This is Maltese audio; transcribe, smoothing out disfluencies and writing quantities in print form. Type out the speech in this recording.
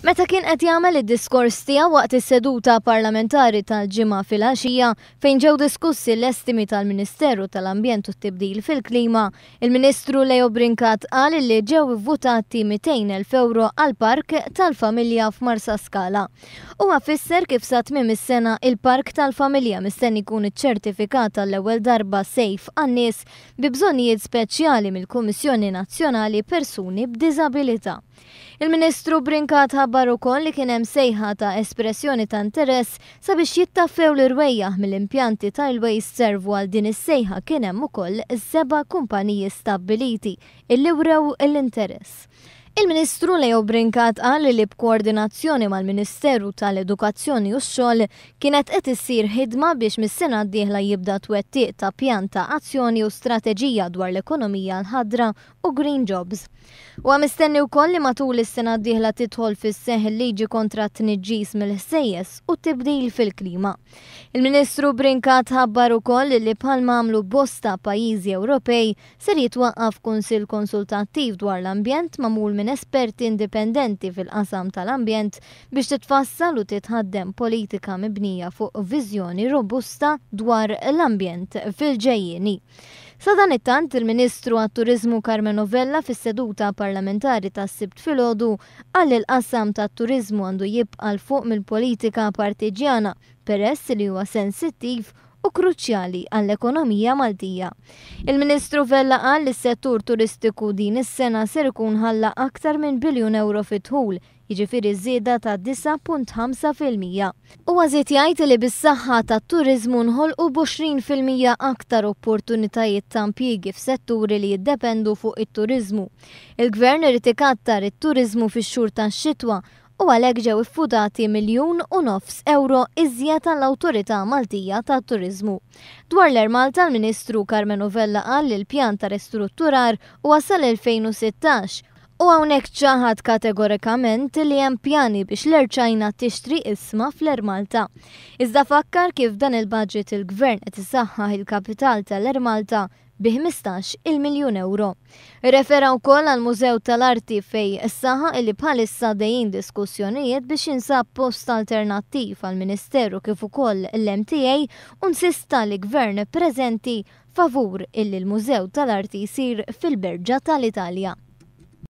Meta kien qed jagħmel id-diskors tiegħu waqt is-seduta parlamentari tal-ġimgħa filgħaxija fejn ġew diskussi l-estimi tal-Ministeru tal-Ambjent u t-Tibdil fil-Klima, il-Ministru Leo Brincat qal li ġew ivvutati 200,000 euro għal park tal-familja f'Marsa Scala. Huwa fisser kif sa tmiem is-sena il-park tal-familja mistenni jkun iċċertifikat għall-ewwel darba safe għan-nies bi bżonnijiet speċjali mill-Kummissjoni Nazzjonali Persuni b'Diżabilità. Il-Ministru Brincat ħabbar ukoll li kien hemm sejħa ta' espressjoni ta' interess sabiex jittaffew l-irwejjaħ mill-impjanti tal-waste servu għal din is-sejħa kien hemm ukoll 7 kumpaniji stabbiliti illi wrew l-interess. Il-Ministru Leo Brincat qal li b'koordinazzjoni mal-Ministeru tal-Edukazzjoni u x-Xogħol kienet qed issir ħidma biex mis-sena d-dieħla jibda twettiq ta' pjan ta' azzjoni u strateġija dwar l-ekonomija l-ħadra u green jobs. Huwa mistenni wkoll li matul is-sena d-dieħla tidħol fis-seħħ il-liġi kontra t-tniġġis mill-ħsejjes u t-tibdil fil-klima. Il-Ministru Brincat ħabbar ukoll li bħalma għamlu bosta pajjiżi Ewropej ser jitwaqqaf kunsill konsultattiv dwar l-ambjent magħmul minn esperti indipendenti fil-qasam tal-ambjent biex titfassal u titħaddem politika mibnija fuq viżjoni robusta dwar l-ambjent fil-ġejjieni. Sa dan it-tant il-Ministru għat-Turiżmu Carmen Novella fis-seduta parlamentari tas-Sibt filgħodu qal il-qasam tat-turiżmu għandu jibqa' l fuq mill-politika partiġjana peress li huwa sensittiv u kruċjali għall-ekonomija Maltija. Il-Ministru Vella qal li s-settur turistiku din is-sena ser ikun ħalla aktar minn biljun euro fit-tħul, jiġifieri żieda ta' 9.5%. U għażiet jgħid li bis-saħħa tat-turiżmu nħolqu b'20% aktar opportunitajiet ta' impjiegi f'setturi li jiddependu fuq it-turiżmu. Il-Gvern irid ikattar it-turiżmu fix-xhur tax-xitwa u għalhekk ġew iffutati 1.5 miljun euro iżjed tal-Awtorità Maltija tat-Turiżmu. Dwar l-Ermal tal-Ministru Carmen Novella qal li l-pjan ta' ristrutturar wasal 2016 u hawnhekk ċaħad kategorikament li hemm pjani biex l-Erċajna tixtri isma fl-Ermalta. Iżda fakkar kif dan il-budget il-Gvern qed isaħħaħ il-kapital tal-Ermalta bi 15 miljun euro. Refera wkoll għal Mużew tal-Arti fej s-saħa illi bħalissa dejjin diskussjonijiet biex jinsab post alternattiv għal Ministeru kif ukoll l-MTA u nsista li Gvern preżenti favur illi l-Mużew tal-Arti jsir fil-Berġa tal-Italja.